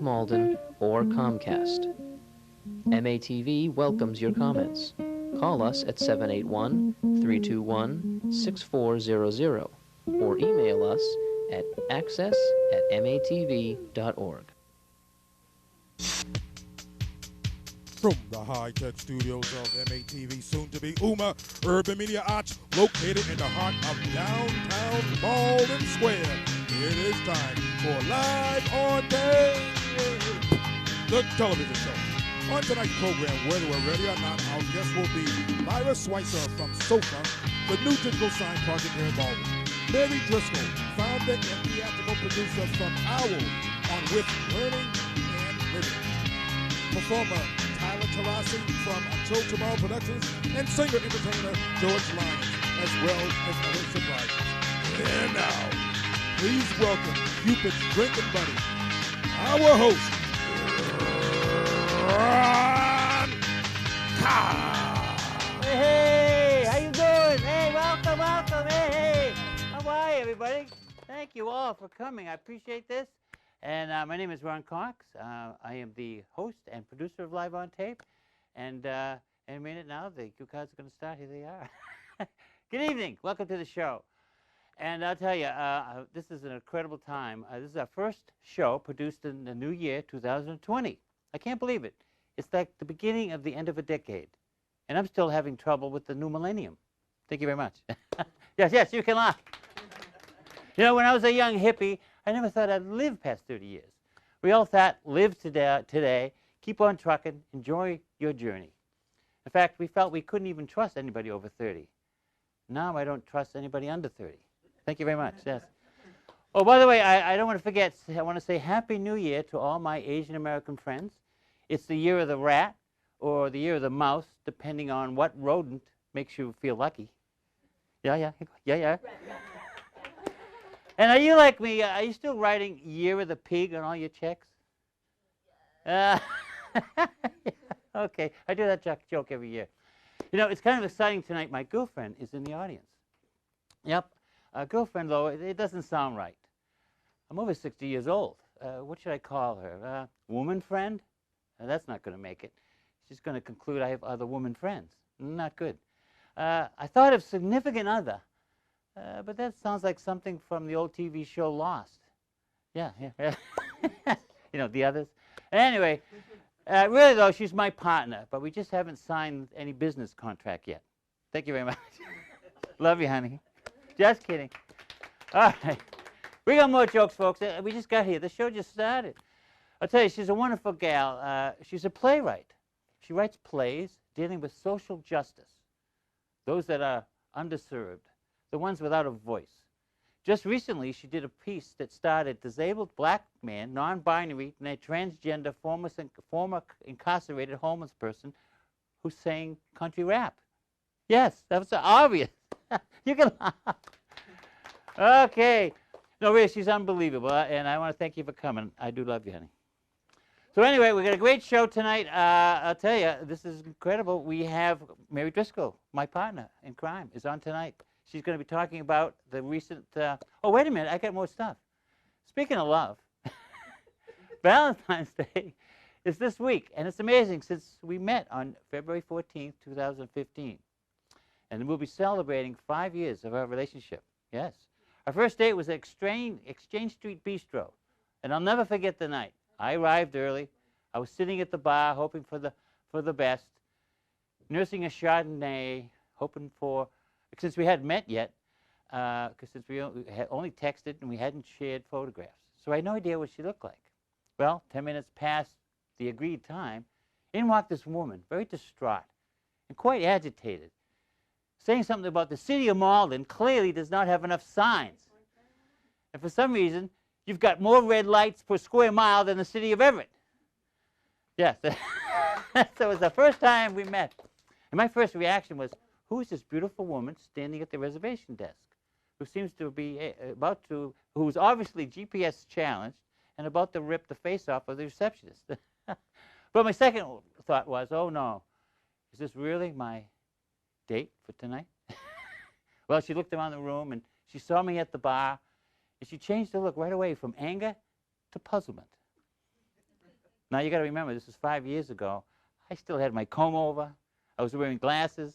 Malden, or Comcast. MATV welcomes your comments. Call us at 781-321-6400 or email us at access@matv.org. From the high-tech studios of MATV, soon-to-be UMA Urban Media Arts, located in the heart of downtown Malden Square, it is time for Live on Tape, the television show. On tonight's program, whether we're ready or not, our guest will be Lydra Schweizer from Soofa, the new digital sign project here in Malden. Mary Driscoll, founder and theatrical producer from OWL on With Learning and Living. Performer Tarasi from Untitled Chapter Productions, and singer-entertainer George Lyons, as well as other surprises. And now, please welcome Cupid's drinking buddy, our host, Ron Carr. Hey, how you doing? Hey, welcome. Hey. How are you, everybody? Thank you all for coming. I appreciate this. And my name is Ron Cox. I am the host and producer of Live on Tape. And in a minute now, the cue cards are going to start. Here they are. Good evening. Welcome to the show. And I'll tell you, this is an incredible time. This is our first show produced in the new year, 2020. I can't believe it. It's like the beginning of the end of a decade. And I'm still having trouble with the new millennium. Thank you very much. Yes, you can laugh. You know, when I was a young hippie, I never thought I'd live past 30 years. We all thought, live today, keep on trucking, enjoy your journey. In fact, we felt we couldn't even trust anybody over 30. Now I don't trust anybody under 30. Thank you very much. Yes. Oh, by the way, I don't want to forget, I want to say Happy New Year to all my Asian American friends. It's the year of the rat or the year of the mouse, depending on what rodent makes you feel lucky. Yeah. And are you like me? Are you still writing Year of the Pig on all your checks? Okay, I do that joke every year. You know, it's kind of exciting tonight. My girlfriend is in the audience. Yep, girlfriend, though, it doesn't sound right. I'm over 60 years old. What should I call her? Woman friend? That's not going to make it. She's going to conclude I have other woman friends. Not good. I thought of significant other. But that sounds like something from the old TV show Lost. Yeah. You know, the others. Anyway, really, though, she's my partner, but we just haven't signed any business contract yet. Thank you very much. Love you, honey. Just kidding. All right. We got more jokes, folks. We just got here. The show just started. I'll tell you, she's a wonderful gal. She's a playwright. She writes plays dealing with social justice, those that are underserved, the ones without a voice. Just recently, she did a piece that starred a disabled black man, non-binary, and a transgender former incarcerated homeless person who sang country rap. Yes, that was obvious. You can laugh. Okay. No, really, she's unbelievable, and I want to thank you for coming. I do love you, honey. So anyway, we got a great show tonight. I'll tell you, this is incredible. We have Mary Driscoll, my partner in crime, is on tonight. She's going to be talking about the recent... oh, wait a minute. I got more stuff. Speaking of love, Valentine's Day is this week. And it's amazing since we met on February 14th, 2015. And we'll be celebrating 5 years of our relationship. Yes. Our first date was at Exchange Street Bistro. And I'll never forget the night. I arrived early. I was sitting at the bar hoping for the best, nursing a Chardonnay, hoping for... Since we hadn't met yet, since we had only texted and we hadn't shared photographs. So I had no idea what she looked like. Well, 10 minutes past the agreed time, in walked this woman, very distraught and quite agitated, saying something about the city of Malden clearly does not have enough signs. And for some reason, you've got more red lights per square mile than the city of Everett. Yes. So it was the first time we met. And my first reaction was, who is this beautiful woman standing at the reservation desk who seems to be who's obviously GPS challenged and about to rip the face off of the receptionist? But my second thought was, oh no, is this really my date for tonight? Well, she looked around the room and she saw me at the bar and she changed her look right away from anger to puzzlement. Now, you got to remember, this was 5 years ago. I still had my comb over. I was wearing glasses.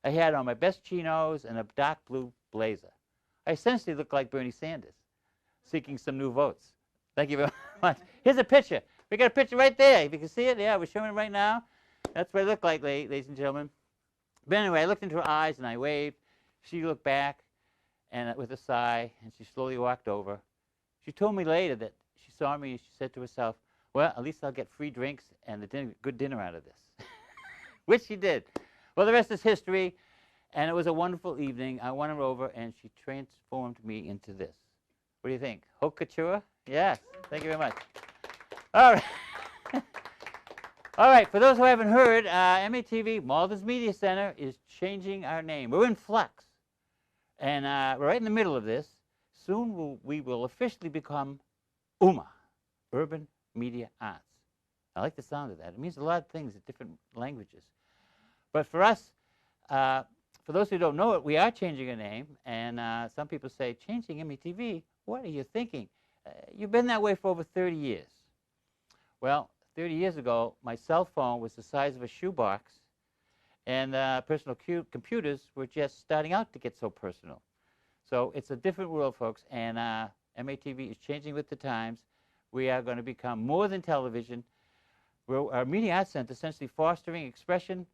I had on my best chinos and a dark blue blazer. I essentially looked like Bernie Sanders, seeking some new votes. Thank you very much. Here's a picture. We got a picture right there. If you can see it, yeah, we're showing it right now. That's what I look like, ladies and gentlemen. But anyway, I looked into her eyes and I waved. She looked back and with a sigh, and she slowly walked over. She told me later that she saw me and she said to herself, well, at least I'll get free drinks and a good dinner out of this, which she did. Well, the rest is history, and it was a wonderful evening. I won her over, and she transformed me into this. What do you think? Haute couture? Yes. Thank you very much. All right. All right. For those who haven't heard, MATV, Malden's Media Center, is changing our name. We're in flux, and we're right in the middle of this. Soon we will officially become UMA, Urban Media Arts. I like the sound of that. It means a lot of things in different languages. But for us, for those who don't know it, we are changing a name. And some people say, changing MATV? What are you thinking? You've been that way for over 30 years. Well, 30 years ago, my cell phone was the size of a shoebox. And personal computers were just starting out to get so personal. So it's a different world, folks. And MATV is changing with the times. We are going to become more than television. We're our Media Arts Center, essentially fostering expression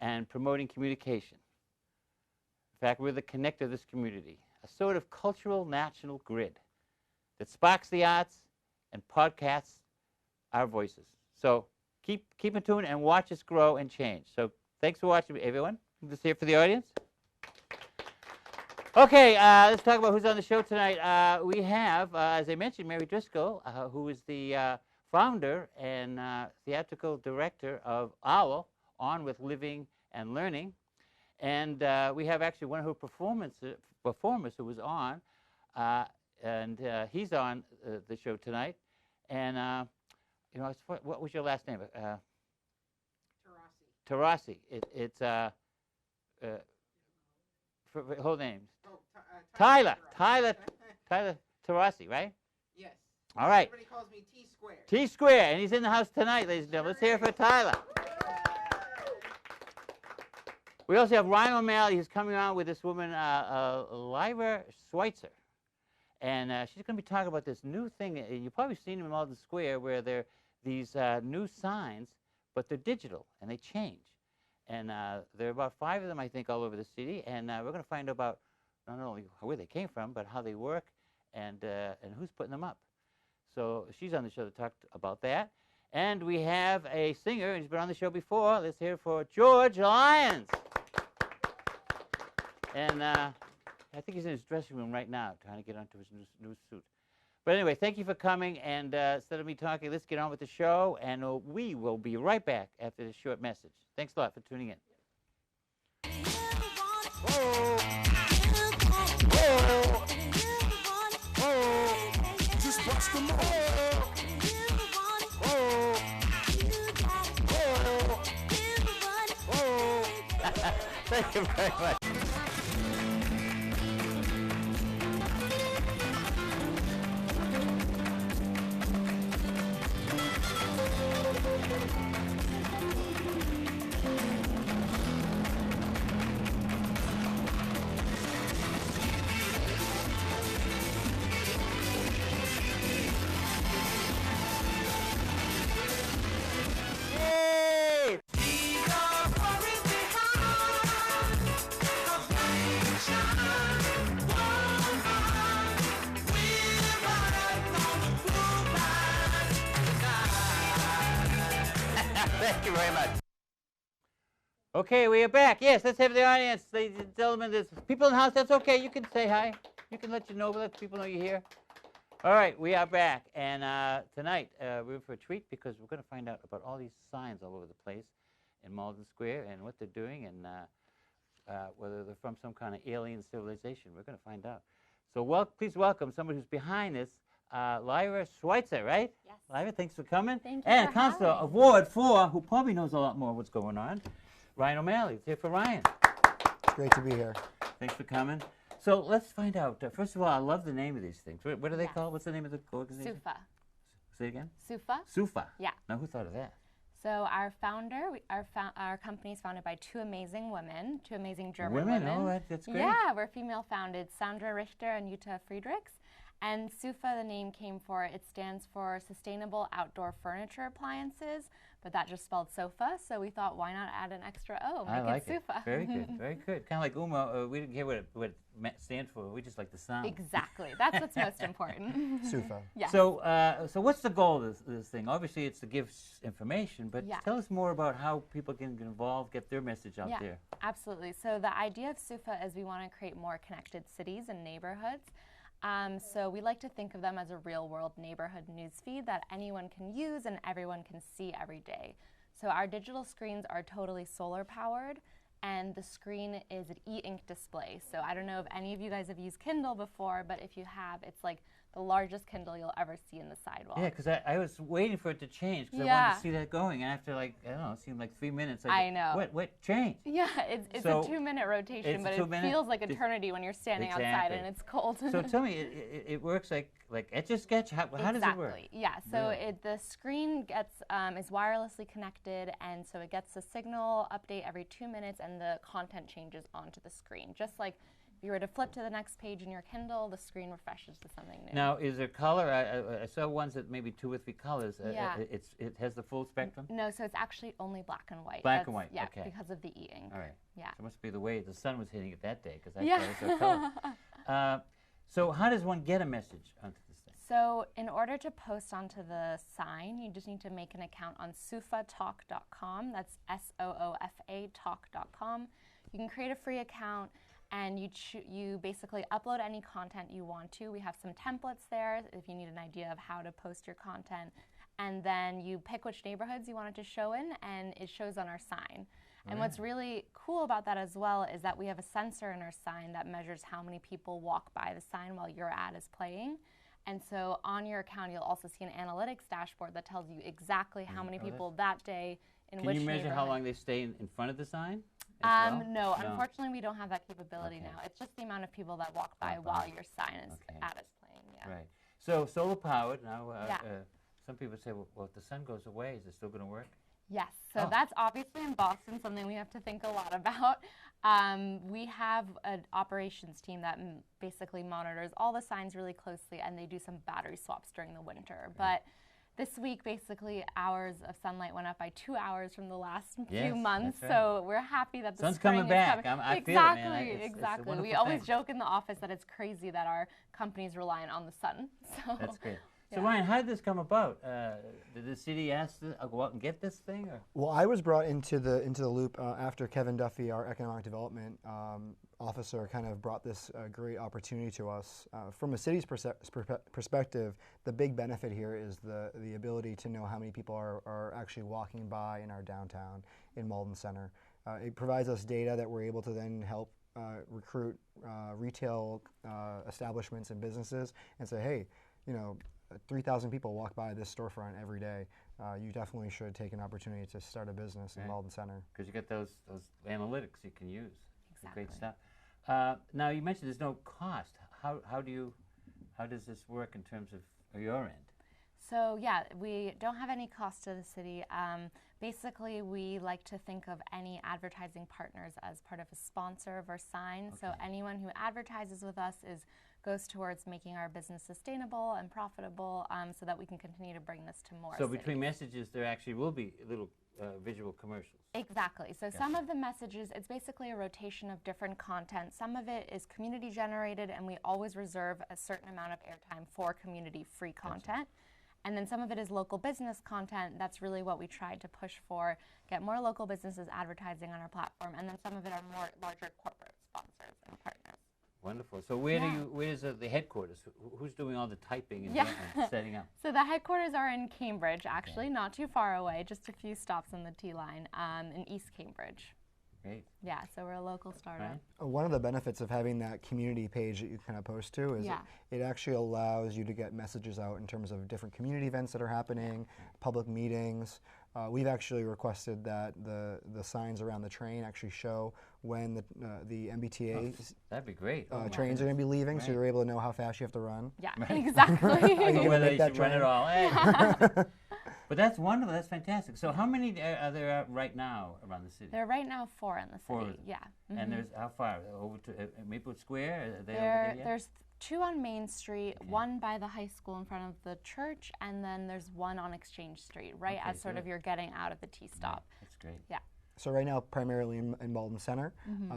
and promoting communication. In fact, we're the connector of this community, a sort of cultural national grid that sparks the arts and podcasts our voices. So keep in tune and watch us grow and change. So thanks for watching, everyone. Let's hear it for the audience. Okay, let's talk about who's on the show tonight. We have, as I mentioned, Mary Driscoll, who is the founder and theatrical director of OWL, On with Living and Learning. And we have actually one of her performers who was on, and he's on the show tonight. And, you know, what was your last name? Tarasi. Tarasi. Whole name. Oh, Tyler Tarasi, right? Yes. All right. Everybody calls me T-Square. T-Square, and he's in the house tonight, ladies and gentlemen. Let's hear it for Tyler. We also have Ryan O'Malley, who's coming on with this woman, Lydra Schweizer. And she's going to be talking about this new thing. You've probably seen them in Malden Square, where there are these new signs, but they're digital, and they change. And there are about 5 of them, I think, all over the city. And we're going to find out about not only where they came from, but how they work and who's putting them up. So she's on the show to talk about that. And we have a singer, and he's been on the show before. Let's hear it for George Lyons. And I think he's in his dressing room right now, trying to get onto his new suit. But anyway, thank you for coming. And instead of me talking, let's get on with the show. And we will be right back after this short message. Thanks a lot for tuning in. Whoa. Whoa. Whoa. Just watch the movie. Whoa. Whoa. Whoa. Thank you very much. Thank you very much. Okay, we are back. Yes, let's have the audience, ladies and gentlemen. There's people in the house. That's okay. You can say hi. You can let people know you're here. All right, we are back. And tonight, we're in for a treat because we're going to find out about all these signs all over the place in Malden Square and what they're doing and whether they're from some kind of alien civilization. We're going to find out. So please welcome somebody who's behind this, Lydra Schweizer, right? Yes. Lydra, thanks for coming. Thank you and for Counselor having me. Award for, who probably knows a lot more of what's going on, Ryan O'Malley. It's here for Ryan. It's great to be here. Thanks for coming. So let's find out. First of all, I love the name of these things. What do they Yes. call it? What's the name of the organization? Soofa. Say it again? Soofa. Soofa. Yeah. Now, who thought of that? So our founder, our company is founded by two amazing women, two amazing German women. Oh, that's great. Yeah, we're female-founded, Sandra Richter and Jutta Friedrichs. And Soofa, the name came for, it stands for Sustainable Outdoor Furniture Appliances, but that just spelled sofa, so we thought, why not add an extra O, I make like it Soofa. Very good, very good. Kind of like Uma, we didn't care what it stands for, we just like the sound. Exactly, that's what's most important. Soofa. Yes. So, so what's the goal of this thing? Obviously, it's to give information, but Yeah. tell us more about how people can get involved, get their message out there. Absolutely. So the idea of Soofa is we want to create more connected cities and neighborhoods. So we like to think of them as a real-world neighborhood newsfeed that anyone can use and everyone can see every day. So our digital screens are totally solar-powered, and the screen is an e-ink display. So I don't know if any of you guys have used Kindle before, but if you have, it's like the largest Kindle you'll ever see in the sidewalk. Yeah, because I was waiting for it to change because I Yeah. wanted to see that going, and after like, I don't know, it seemed like 3 minutes. I know. What changed? Yeah, it's So, a 2-minute rotation, it's but a it 2-minute? feels like eternity when you're standing outside Exactly. and it's cold. So tell me, it works like Etch-a-Sketch? How does it work? Exactly. Yeah. So Really? the screen gets is wirelessly connected, and so it gets a signal update every 2 minutes, and the content changes onto the screen. Just like if you were to flip to the next page in your Kindle, the screen refreshes to something new. Now, is there color? I saw ones that maybe 2 or 3 colors. Yeah. It has the full spectrum? No, so it's actually only black and white. Black and white, Yeah, okay. because of the e-ink. All right. Yeah. So it must be the way the sun was hitting it that day because I Yeah. thought it was so color. So how does one get a message onto this thing? So in order to post onto the sign, you just need to make an account on soofatalk.com. That's SOOFA talk.com. You can create a free account, and you basically upload any content you want to. We have some templates there if you need an idea of how to post your content. And then you pick which neighborhoods you want it to show in, and it shows on our sign. And what's really cool about that as well is that we have a sensor in our sign that measures how many people walk by the sign while your ad is playing. And so on your account, you'll also see an analytics dashboard that tells you exactly how many people that day in which Can you measure how neighborhood. long they stay in front of the sign? as well? No, unfortunately, we don't have that capability Okay. now. It's just the amount of people that walk by Walk by. while your sign is Okay. ad is playing. Yeah. Right. So solar powered now. Yeah. Some people say, well, if the sun goes away, is it still going to work? Yes, so Oh. that's obviously in Boston, something we have to think a lot about. We have an operations team that basically monitors all the signs really closely, and they do some battery swaps during the winter. But this week, basically, hours of sunlight went up by 2 hours from the last Yes, few months. that's right. So we're happy that the Sun's spring coming is back. coming. I feel it, exactly, man. It's a exactly. We wonderful always thing. joke in the office that it's crazy that our company's reliant on the sun. So That's great. So Yeah. Ryan, how did this come about? Did the city ask to go out and get this thing, or? Well, I was brought into the loop after Kevin Duffy, our economic development officer, kind of brought this great opportunity to us. From a city's perspective, the big benefit here is the ability to know how many people are actually walking by in our downtown in Malden Center. It provides us data that we're able to then help recruit retail establishments and businesses and say, hey, 3,000 people walk by this storefront every day. You definitely should take an opportunity to start a business in Right. Malden Center. Because you get those analytics you can use. Great Exactly. stuff. Now you mentioned there's no cost. How does this work in terms of your end? So yeah, we don't have any cost to the city. Basically, we like to think of any advertising partners as part of a sponsor of our sign. So anyone who advertises with us goes towards making our business sustainable and profitable, so that we can continue to bring this to more So between cities. messages, there actually will be little visual commercials. Exactly. So some of the messages, it's basically a rotation of different content. Some of it is community generated, and we always reserve a certain amount of airtime for community free content. And then some of it is local business content. That's really what we tried to push for, get more local businesses advertising on our platform. And then some of it are more larger corporate sponsors and partners. Wonderful. So where's the headquarters? Who's doing all the typing and, Yeah. and setting up? So the headquarters are in Cambridge, actually, not too far away, just a few stops on the T line in East Cambridge. Great. Yeah, so we're a local startup. Right. One of the benefits of having that community page that you kind of post to is Yeah. it actually allows you to get messages out in terms of different community events that are happening, public meetings. We've actually requested that the signs around the train actually show when the MBTA That'd be great. Oh, my trains are going to be leaving, so Right. you're able to know how fast you have to run. Yeah, exactly. Are you Or gonna whether make you that should run train? it all. Hey. But that's wonderful. That's fantastic. So how many are there right now around the city? There are right now 4 in the city. 4 of them. Yeah. And there's how far? Over to Maple Square? Are they over there yet? There's 2 on Main Street, 1 by the high school in front of the church, and then there's 1 on Exchange Street, right Okay, as sort of good. you're getting out of the T stop. That's great. Yeah. So right now, primarily in Malden Center,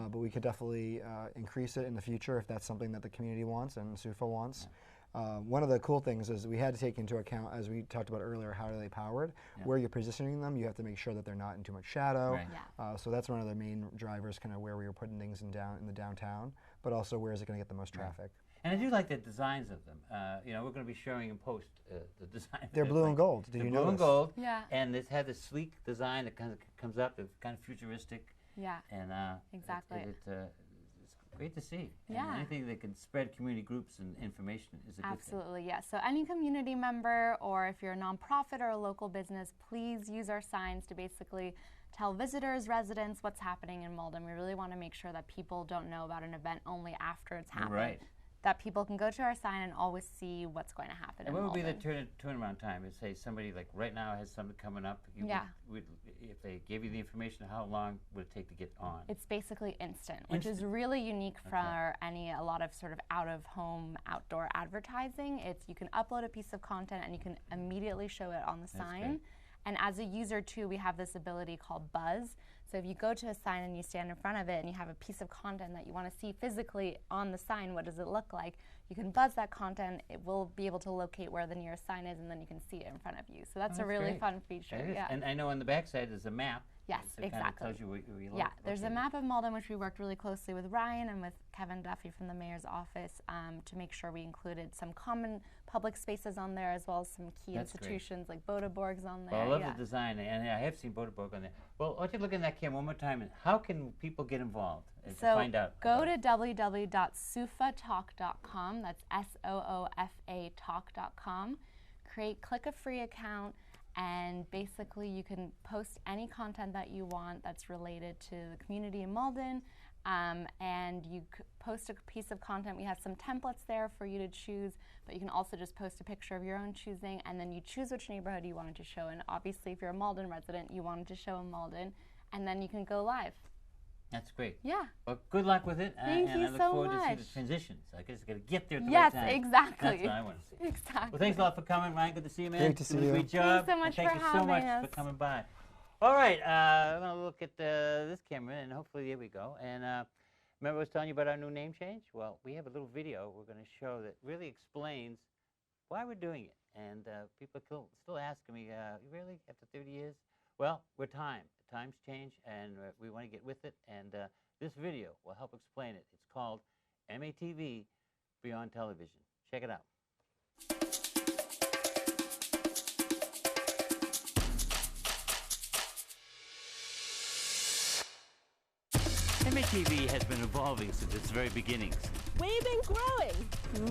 but we could definitely increase it in the future if that's something that the community wants and Soofa wants. One of the cool things is we had to take into account, as we talked about earlier, how are they powered? Yeah. Where you're positioning them, you have to make sure that they're not in too much shadow. Right. Yeah. So that's one of the main drivers, kind of where we were putting things in the downtown, but also where is it going to get the most traffic? And I do like the designs of them. You know, we're going to be showing in post the design. They're blue and gold. Did They're you blue and notice? gold. Yeah. And it's had this sleek design that kind of comes up. It's kind of futuristic. Yeah. And Exactly. it's great to see. Yeah. And anything that can spread community groups and information is a good thing. Absolutely, yes. So any community member, or if you're a nonprofit or a local business, please use our signs to basically tell visitors, residents what's happening in Malden. We really want to make sure that people don't know about an event only after it's happened. Right. That people can go to our sign and always see what's going to happen And in what would be Malden. the turnaround time? If, say, somebody like right now has something coming up, Yeah. if they gave you the information, how long would it take to get on? It's basically instant, which is Instant. really unique for Okay. a lot of sort of out-of-home outdoor advertising. It's you can upload a piece of content and you can immediately show it on the sign. great. And as a user too, we have this ability called buzz. So if you go to a sign and you stand in front of it and you have a piece of content that you want to see physically on the sign, what does it look like? You can buzz that content. It will be able to locate where the nearest sign is, and then you can see it in front of you. So that's a that's really great. fun feature. It is. Yeah. And I know on the backside there's a map. Yes, that kind of exactly. tells you where you Yeah, there's a located. map of Malden, which we worked really closely with Ryan and with Kevin Duffy from the mayor's office to make sure we included some common public spaces on there, as well as some key That's great. institutions like Bodeborg's on there. Well, I love yeah. the design, and I have seen Bodeborg on there. Well, why don't you look in that camera one more time, and how can people get involved and to So find out? go about to it? www.soofatalk.com. That's SOOFA talk.com. Click a free account, and basically you can post any content that you want that's related to the community in Malden. And you post a piece of content. We have some templates there for you to choose, but you can also just post a picture of your own choosing, and then you choose which neighborhood you wanted to show in. Obviously, if you're a Malden resident, you wanted to show in Malden, and then you can go live. That's great. Yeah. Well, good luck with it, Thank and you I look so forward to see much. the transitions. I guess got to get there at the Yes, right time. exactly. That's what I want to see. Exactly. Well, thanks a lot for coming, Ryan. Good to see you, man. Great to see Doing a you. Great job. Thanks so much and for thank you so much having for us. coming by. All right, I'm going to look at this camera, and hopefully there we go. And remember I was telling you about our new name change? Well, we have a little video we're going to show that really explains why we're doing it. And people still asking me, really, after 30 years? Well, we're time. Times change, and we want to get with it. And this video will help explain it. It's called MATV Beyond Television. Check it out. MATV has been evolving since its very beginnings. We've been growing.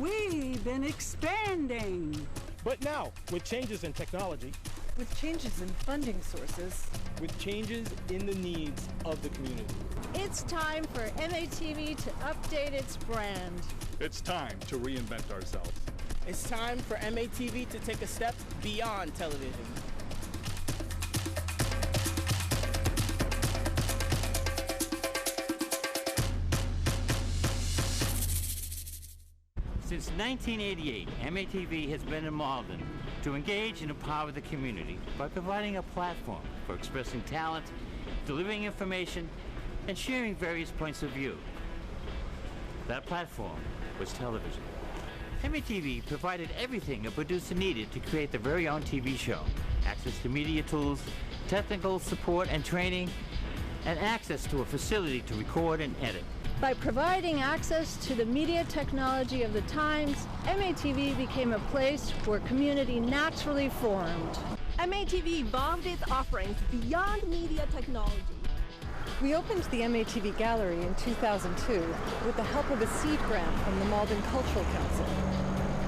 We've been expanding. But now, with changes in technology, With changes in funding sources, with changes in the needs of the community, It's time for MATV to update its brand. It's time to reinvent ourselves. It's time for MATV to take a step beyond television. Since 1988, MATV has been in Malden to engage and empower the community by providing a platform for expressing talent, delivering information, and sharing various points of view. That platform was television. MATV provided everything a producer needed to create their very own TV show: access to media tools, technical support and training, and access to a facility to record and edit. By providing access to the media technology of the times, MATV became a place where community naturally formed. MATV evolved its offerings beyond media technology. We opened the MATV Gallery in 2002 with the help of a seed grant from the Malden Cultural Council.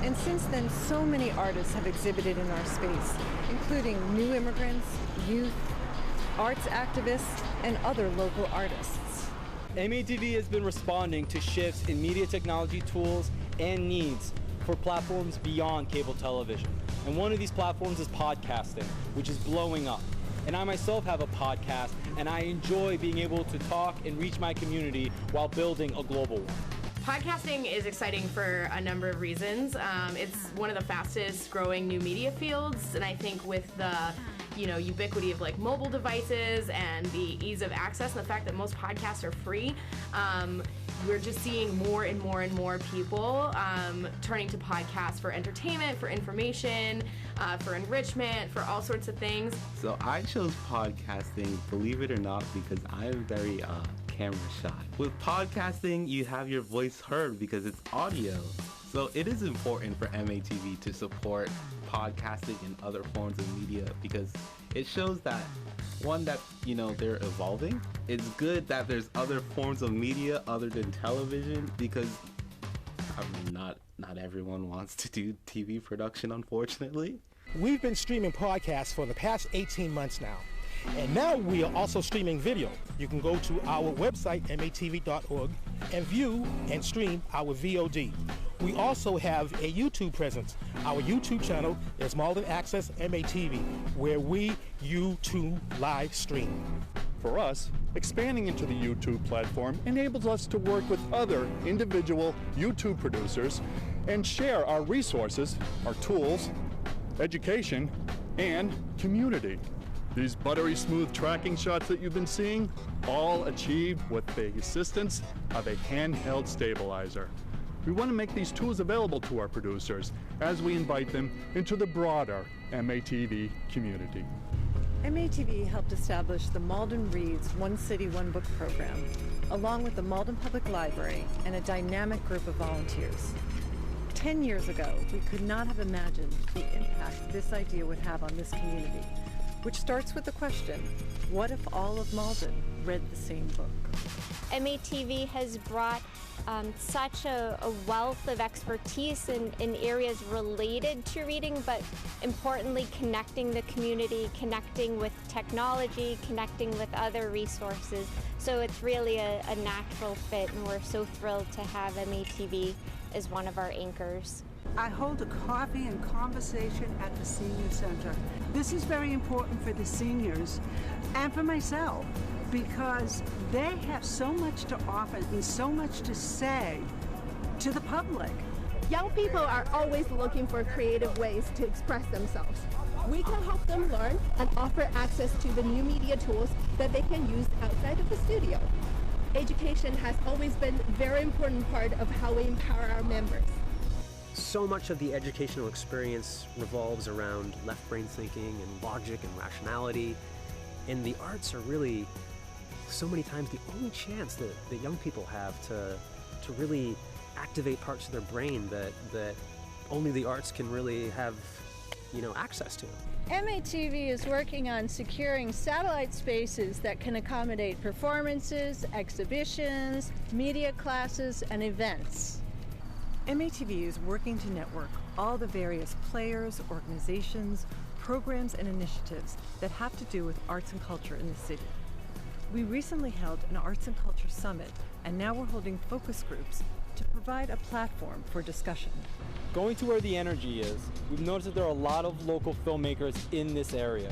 And since then, so many artists have exhibited in our space, including new immigrants, youth, arts activists, and other local artists. MATV has been responding to shifts in media technology tools and needs for platforms beyond cable television. And one of these platforms is podcasting, which is blowing up. And I myself have a podcast, and I enjoy being able to talk and reach my community while building a global one. Podcasting is exciting for a number of reasons. It's one of the fastest growing new media fields, and I think with the ubiquity of like mobile devices and the ease of access and the fact that most podcasts are free, we're just seeing more and more and more people turning to podcasts for entertainment, for information, for enrichment, for all sorts of things. So I chose podcasting, believe it or not, because I am very camera shy. With podcasting, you have your voice heard because it's audio. So it is important for MATV to support podcasting and other forms of media because it shows that, one, that, they're evolving. It's good that there's other forms of media other than television because, not everyone wants to do TV production, unfortunately. We've been streaming podcasts for the past 18 months now. And now we are also streaming video. You can go to our website, matv.org, and view and stream our VOD. We also have a YouTube presence. Our YouTube channel is Malden Access MATV, where we YouTube live stream. For us, expanding into the YouTube platform enables us to work with other individual YouTube producers and share our resources, our tools, education, and community. These buttery smooth tracking shots that you've been seeing, all achieved with the assistance of a handheld stabilizer. We want to make these tools available to our producers as we invite them into the broader MATV community. MATV helped establish the Malden Reads One City, One Book program, along with the Malden Public Library and a dynamic group of volunteers. 10 years ago, we could not have imagined the impact this idea would have on this community, which starts with the question, what if all of Malden read the same book? MATV has brought such a wealth of expertise in areas related to reading, but importantly connecting the community, connecting with technology, connecting with other resources. So it's really a natural fit, and we're so thrilled to have MATV as one of our anchors. I hold a coffee and conversation at the Senior Center. This is very important for the seniors and for myself because they have so much to offer and so much to say to the public. Young people are always looking for creative ways to express themselves. We can help them learn and offer access to the new media tools that they can use outside of the studio. Education has always been a very important part of how we empower our members. So much of the educational experience revolves around left brain thinking and logic and rationality, and the arts are really so many times the only chance that young people have to really activate parts of their brain that only the arts can really have, access to. MATV is working on securing satellite spaces that can accommodate performances, exhibitions, media classes, and events. MATV is working to network all the various players, organizations, programs, and initiatives that have to do with arts and culture in the city. We recently held an Arts and Culture Summit, and now we're holding focus groups to provide a platform for discussion. Going to where the energy is, we've noticed that there are a lot of local filmmakers in this area.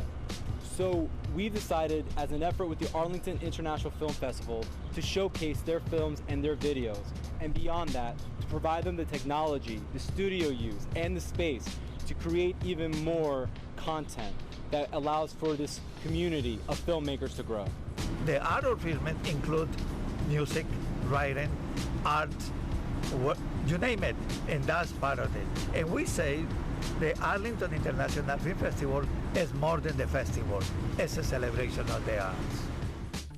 So we've decided, as an effort with the Arlington International Film Festival, to showcase their films and their videos, and beyond that, to provide them the technology, the studio use, and the space to create even more content that allows for this community of filmmakers to grow. The adult film include music, writing, art, you name it, and that's part of it. And we say the Arlington International Film Festival is more than the festival. It's a celebration of the arts.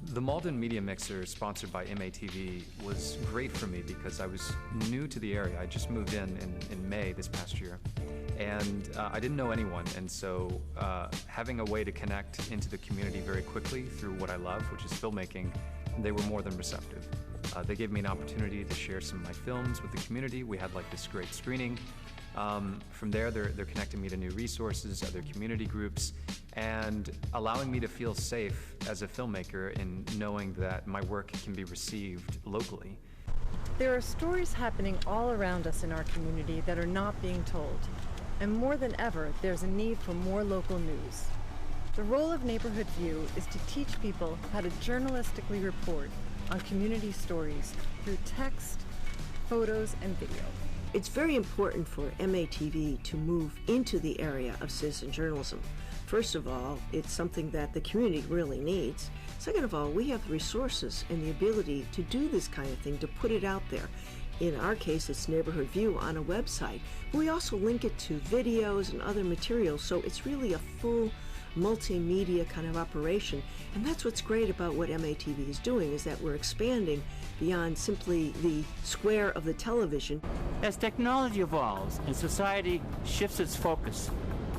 The Malden Media Mixer, sponsored by MATV, was great for me because I was new to the area. I just moved in May this past year. And I didn't know anyone, and so having a way to connect into the community very quickly through what I love, which is filmmaking, they were more than receptive. They gave me an opportunity to share some of my films with the community. We had like this great screening. From there, they're connecting me to new resources, other community groups, and allowing me to feel safe as a filmmaker in knowing that my work can be received locally. There are stories happening all around us in our community that are not being told. And more than ever, there's a need for more local news. The role of Neighborhood View is to teach people how to journalistically report on community stories through text, photos, and video. It's very important for MATV to move into the area of citizen journalism. First of all, it's something that the community really needs. Second of all, we have the resources and the ability to do this kind of thing, to put it out there. In our case, it's Neighborhood View on a website. We also link it to videos and other materials, so it's really a full multimedia kind of operation. And that's what's great about what MATV is doing, is that we're expanding beyond simply the square of the television. As technology evolves and society shifts its focus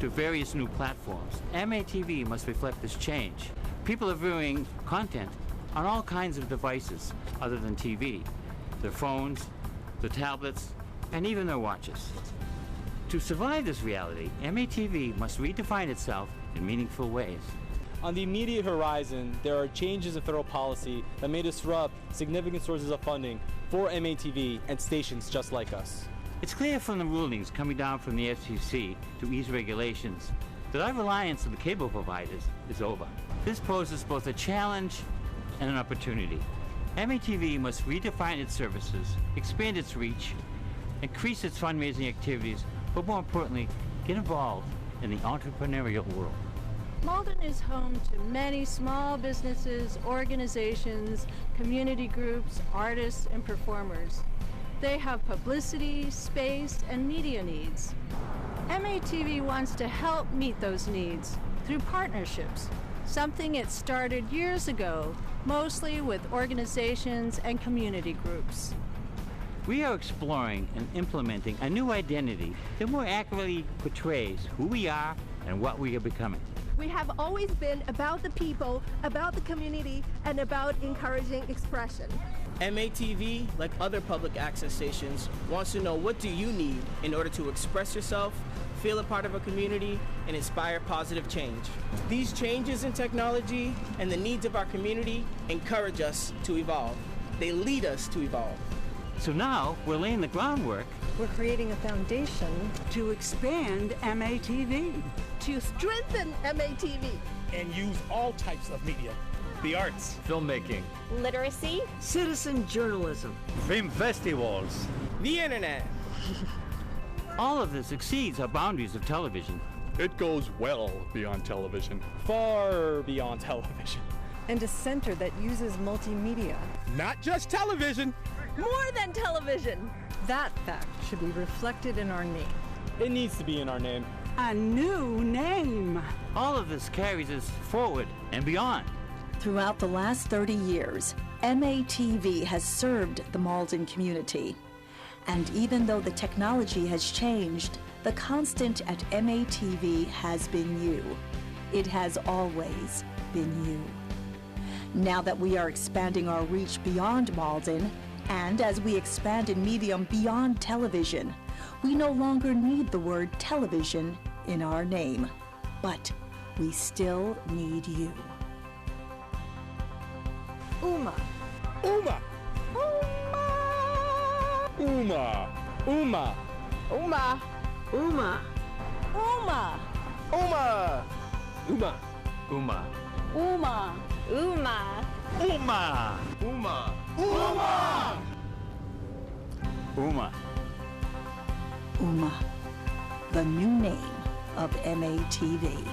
to various new platforms, MATV must reflect this change. People are viewing content on all kinds of devices other than TV, their phones, their tablets, and even their watches. To survive this reality, MATV must redefine itself in meaningful ways. On the immediate horizon, there are changes in federal policy that may disrupt significant sources of funding for MATV and stations just like us. It's clear from the rulings coming down from the FCC to ease regulations that our reliance on the cable providers is over. This poses both a challenge and an opportunity. MATV must redefine its services, expand its reach, increase its fundraising activities, but more importantly, get involved in the entrepreneurial world. Malden is home to many small businesses, organizations, community groups, artists, and performers. They have publicity, space, and media needs. MATV wants to help meet those needs through partnerships, something it started years ago, mostly with organizations and community groups. We are exploring and implementing a new identity that more accurately portrays who we are and what we are becoming. We have always been about the people, about the community, and about encouraging expression. MATV, like other public access stations, wants to know, what do you need in order to express yourself, feel a part of a community, and inspire positive change? These changes in technology and the needs of our community encourage us to evolve. They lead us to evolve. So now we're laying the groundwork. We're creating a foundation to expand MATV, to strengthen MATV, and use all types of media. The arts, filmmaking, literacy, citizen journalism, film festivals, the internet. All of this exceeds our boundaries of television. It goes well beyond television. Far beyond television. And a center that uses multimedia. Not just television. More than television. That fact should be reflected in our name. It needs to be in our name. a new name. All of this carries us forward and beyond. Throughout the last 30 years, MATV has served the Malden community. And even though the technology has changed, the constant at MATV has been you. It has always been you. Now that we are expanding our reach beyond Malden, and as we expand in medium beyond television, we no longer need the word television in our name. But we still need you. Uma. Uma. Uma. Uma. Uma. Uma. Uma. Uma. Uma. Uma. Uma. Uma. Uma. Uma. Uma. Uma. Uma, the new name of MATV.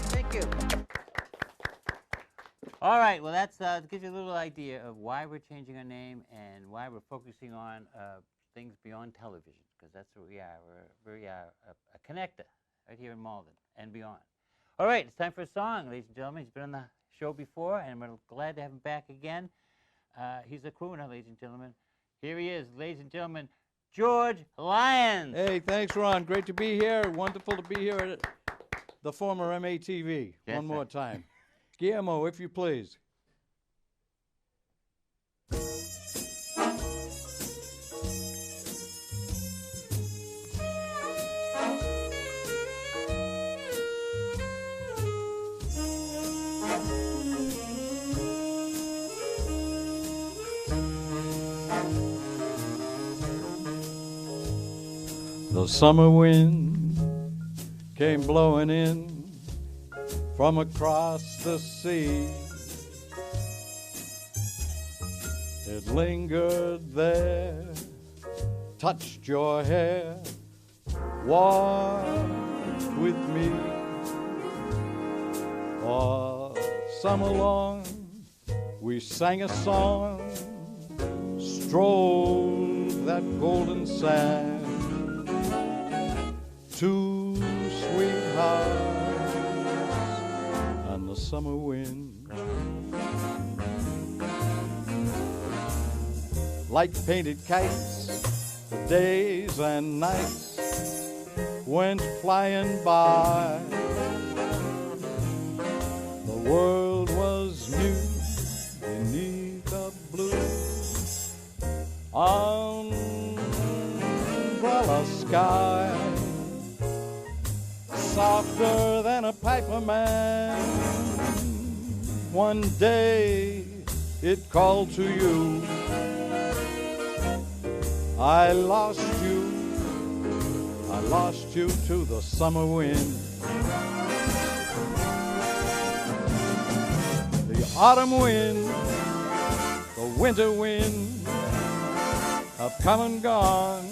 Thank you. All right, well, that's gives you a little idea of why we're changing our name and why we're focusing on things beyond television, because that's what we are. We are a connector right here in Malden and beyond. All right, it's time for a song, ladies and gentlemen. He's been on the show before, and we're glad to have him back again. He's a crooner, ladies and gentlemen. Here he is, ladies and gentlemen, George Lyons. Hey, thanks, Ron. Great to be here. Wonderful to be here at the former MATV. Yes, One more sir. time. Guillermo, if you please. The summer wind came blowing in from across the sea. It lingered there, touched your hair, walked with me. All summer long we sang a song, strolled that golden sand. Two sweethearts and the summer wind, like painted kites, the days and nights went flying by. The world was new beneath the blue umbrella sky, softer than a piper man. One day it called to you. I lost you to the summer wind. The autumn wind, the winter wind have come and gone.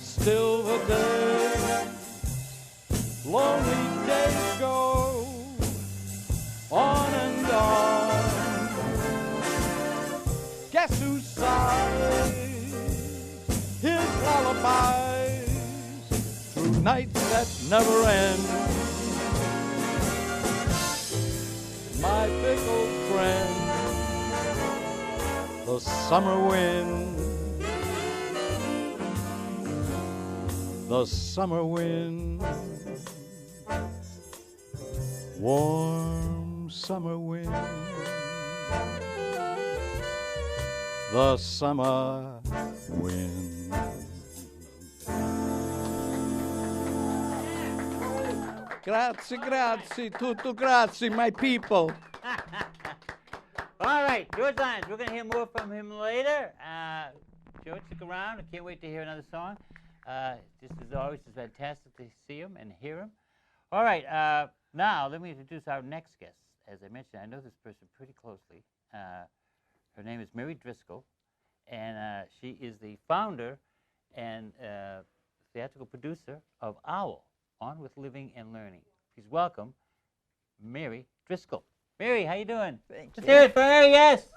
Still the days, lonely days go on and on. Guess who sighs his lullabies through nights that never end? My big old friend, the summer wind. The summer wind, warm summer wind, the summer wind. Grazie, grazie, tutto grazie, my people. All right, George Lyons. We're going to hear more from him later. George, stick around. I can't wait to hear another song. Just as always, it's fantastic to see him and hear him. All right, now let me introduce our next guest. As I mentioned, I know this person pretty closely. Her name is Mary Driscoll, and she is the founder and theatrical producer of OWL, On With Living and Learning. Please welcome Mary Driscoll. Mary, how you doing? Thank Let's you. hear it for her, yes.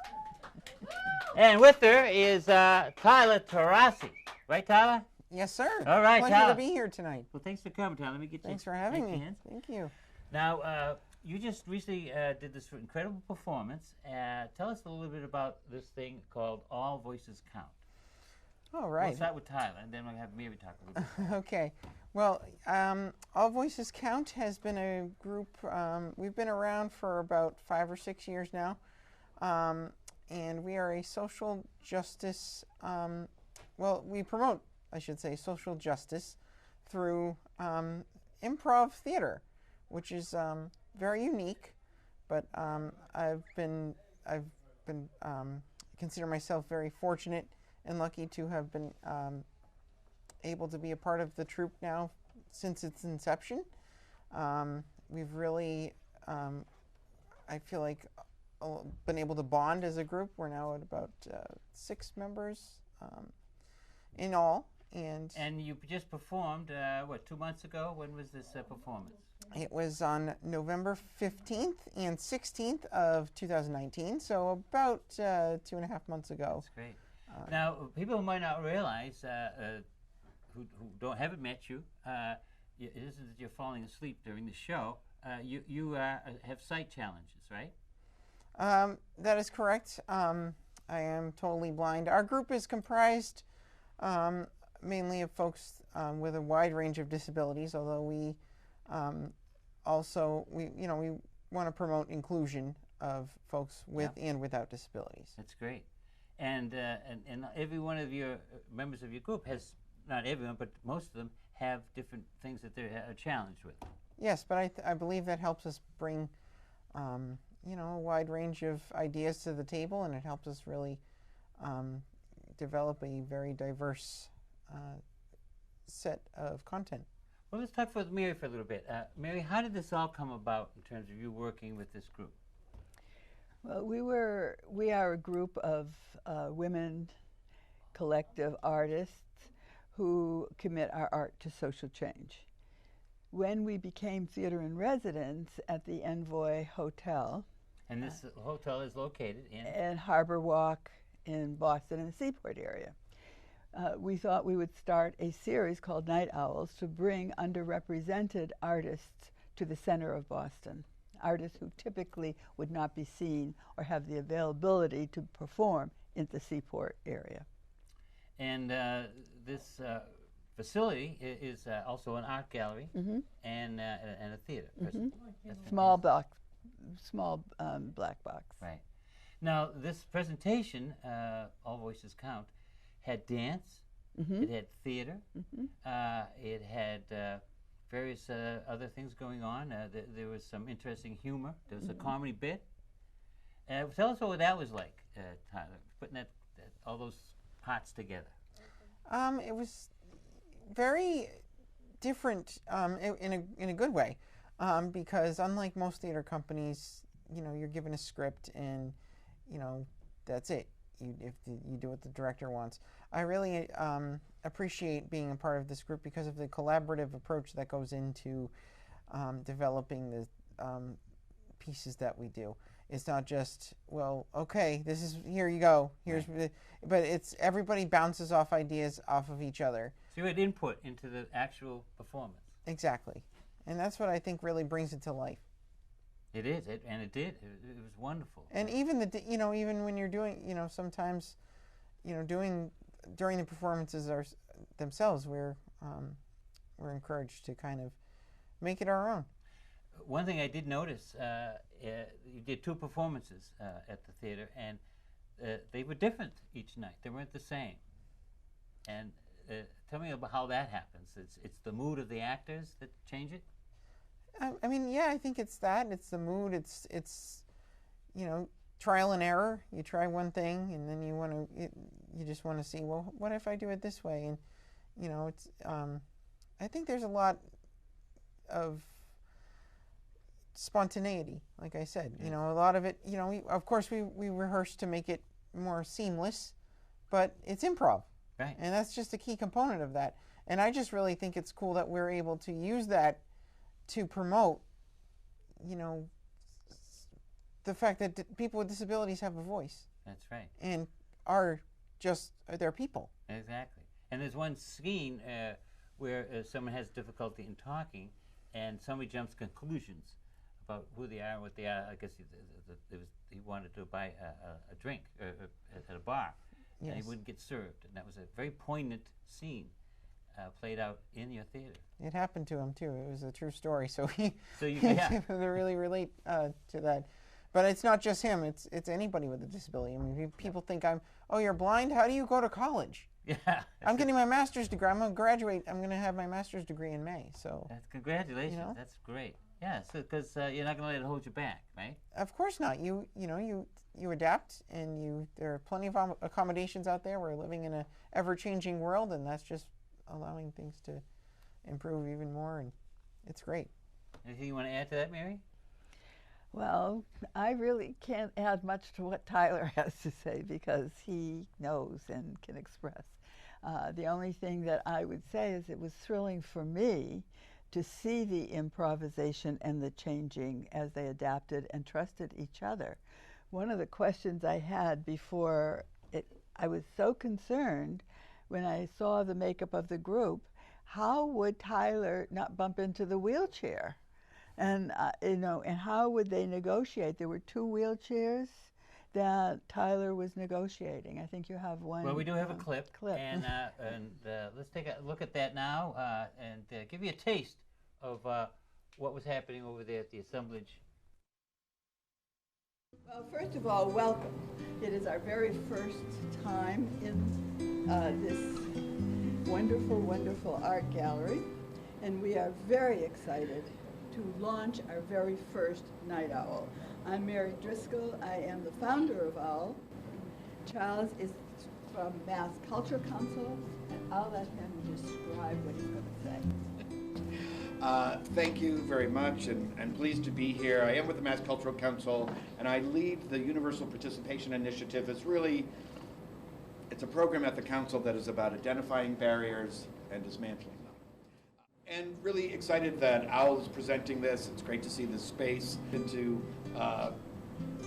And with her is Tyler Tarasi. Right, Tyler? Yes, sir. All right, Pleasure Tyler. to be here tonight. Well, thanks for coming, Tyler. Let me get you. Thanks for having me. hands. Thank you. Now, you just recently did this incredible performance. Tell us a little bit about this thing called All Voices Count. All right. We'll start with Tyler, and then we'll have Mary talk a little bit. Okay. Well, All Voices Count has been a group, we've been around for about 5 or 6 years now, and we are a social justice, well, we promote, I should say, social justice through improv theater, which is very unique, but I consider myself very fortunate and lucky to have been able to be a part of the troupe now since its inception. We've really, I feel like, been able to bond as a group. We're now at about 6 members in all. And you just performed, what, 2 months ago? When was this performance? It was on November 15th and 16th of 2019, so about 2.5 months ago. That's great. Now, people who might not realize, who haven't met you, it isn't that you're falling asleep during the show. you have sight challenges, right? That is correct. I am totally blind. Our group is comprised mainly of folks with a wide range of disabilities, although we we want to promote inclusion of folks with and without disabilities. That's great. And every one of your members of your group has, not everyone, but most of them have different things that they're challenged with. Yes, but I believe that helps us bring a wide range of ideas to the table, and it helps us really develop a very diverse set of content. Well, let's talk with Mary for a little bit. Mary, how did this all come about in terms of you working with this group? Well, we are a group of women collective artists who commit our art to social change. When we became theater in residence at the Envoy Hotel. And this hotel is located in? In Harbor Walk in Boston in the Seaport area. We thought we would start a series called Night Owls to bring underrepresented artists to the center of Boston. Artists who typically would not be seen or have the availability to perform in the Seaport area. And this facility is also an art gallery and a theater. Small black box. Right. Now, this presentation, All Voices Count, had dance, it had theater, it had various other things going on. There was some interesting humor. There was a comedy bit. Tell us what that was like, Tyler, putting all those parts together. It was very different in a good way, because unlike most theater companies, you're given a script and that's it. You do what the director wants. I really appreciate being a part of this group because of the collaborative approach that goes into developing the pieces that we do. It's not just, well, okay, here you go. But it's everybody bounces off ideas off of each other. So you had input into the actual performance. Exactly, and that's what I think really brings it to life. It is, and it did. It was wonderful. And even even when you're doing, sometimes, during the performances themselves, we're encouraged to kind of make it our own. One thing I did notice, you did 2 performances at the theater, and they were different each night. They weren't the same. And tell me about how that happens. It's the mood of the actors that change it? I mean, yeah, I think it's that. It's the mood. It's trial and error. You try one thing, and then you just want to see, well, what if I do it this way? And it's I think there's a lot of spontaneity, like I said. A lot of it. Of course, we rehearse to make it more seamless, but it's improv, right? And that's just a key component of that. And I just really think it's cool that we're able to use that to promote, the fact that people with disabilities have a voice. That's right. And they're people. Exactly. And there's one scene where someone has difficulty in talking, and somebody jumps conclusions about who they are and what they are. I guess he wanted to buy a drink at a bar, and he wouldn't get served. And that was a very poignant scene. Played out in your theater. It happened to him too. It was a true story, so he really relate to that. But it's not just him. It's anybody with a disability. I mean, people think you're blind. How do you go to college? Yeah, I'm getting my master's degree. I'm going to graduate. I'm going to have my master's degree in May. So congratulations. That's great. Yeah, because you're not going to let it hold you back, right? Of course not. You adapt, and there are plenty of accommodations out there. We're living in an ever-changing world, and that's just allowing things to improve even more, and it's great. Anything you want to add to that, Mary? Well, I really can't add much to what Tyler has to say because he knows and can express. The only thing that I would say is it was thrilling for me to see the improvisation and the changing as they adapted and trusted each other. One of the questions I had before I was so concerned when I saw the makeup of the group, how would Tyler not bump into the wheelchair? And, you know, and how would they negotiate? There were 2 wheelchairs that Tyler was negotiating. I think you have one. Well, we do have a clip. And let's take a look at that now and give you a taste of what was happening over there at the assemblage. Well, first of all, welcome. It is our very first time in this wonderful, wonderful art gallery, and we are very excited to launch our very first Night Owl. I'm Mary Driscoll. I am the founder of OWL. Charles is from Mass Culture Council, and I'll let him describe what he's going to say. Thank you very much, and pleased to be here. I am with the Mass Cultural Council, and I lead the Universal Participation Initiative. It's a program at the council that is about identifying barriers and dismantling them. And really excited that OWL is presenting this. It's great to see this space and to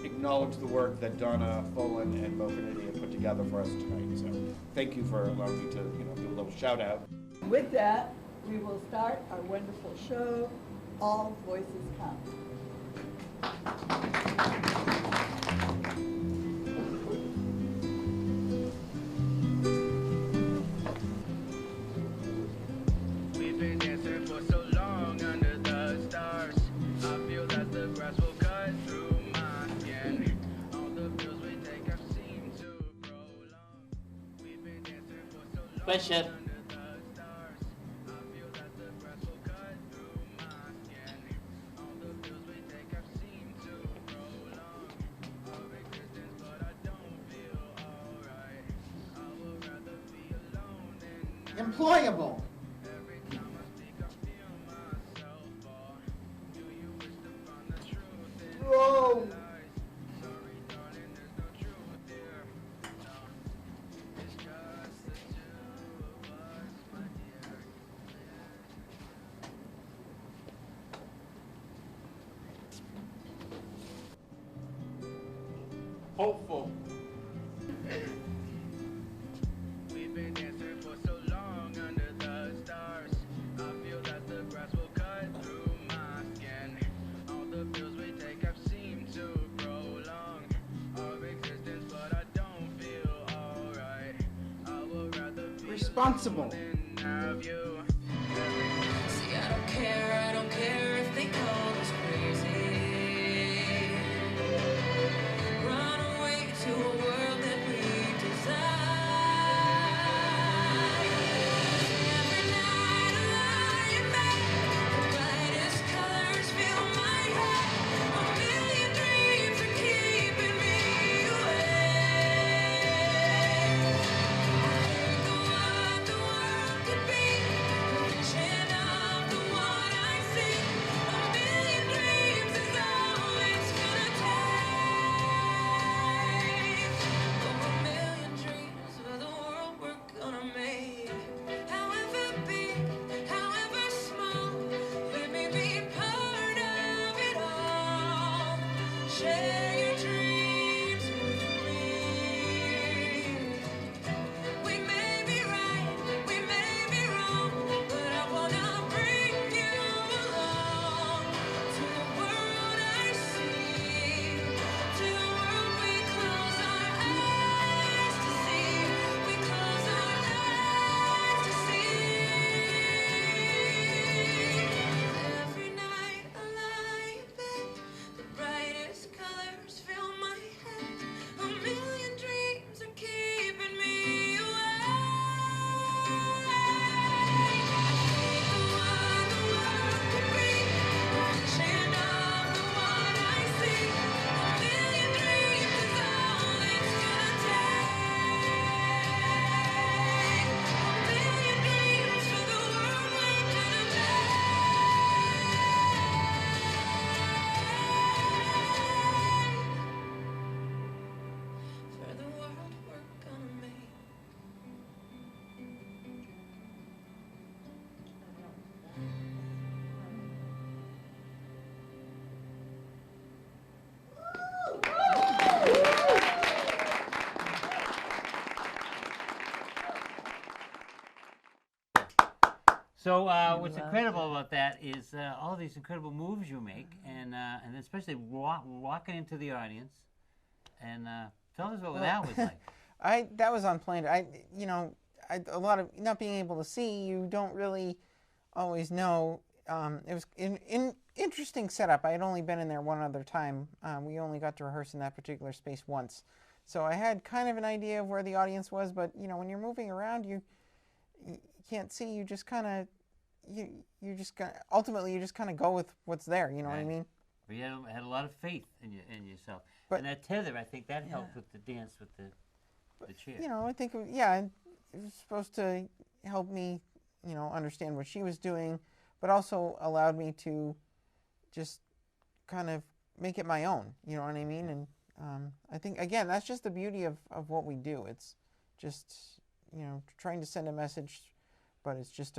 acknowledge the work that Donna Folan and Bo Finity have put together for us tonight. So thank you for allowing me to do a little shout out. With that, we will start our wonderful show, All Voices Count. We've been dancing for so long under the stars. I feel that the grass will cut through my skin. All the pills we take have seemed to prolong. We've been dancing for so long. Question. Employable. Whoa. Hopeful. We've been dancing for so long under the stars. I feel that the grass will cut through my skin. All the pills we take have seemed to prolong our existence, but I don't feel alright. I would rather be Responsible. than have you. See, I don't care if they call us crazy. Run away to a world that we desire. Every night I lie in bed, the brightest colors fill my head. A million dreams are keeping me awake. I think of what the world could be. So what's incredible about that is all these incredible moves you make, and especially walking into the audience. And tell us what that was like. That was unplanned. A lot of not being able to see, you don't really always know. It was an interesting setup. I had only been in there one other time. We only got to rehearse in that particular space once. So I had kind of an idea of where the audience was, but when you're moving around, you can't see. You just kind of, ultimately you just kind of go with what's there. You know what I mean? But you had a lot of faith in yourself. But, and that tether, I think that helped with the dance with the chair. I think, it was supposed to help me, understand what she was doing, but also allowed me to just kind of make it my own. You know what I mean? And I think, again, that's just the beauty of what we do. It's just, trying to send a message, but it's just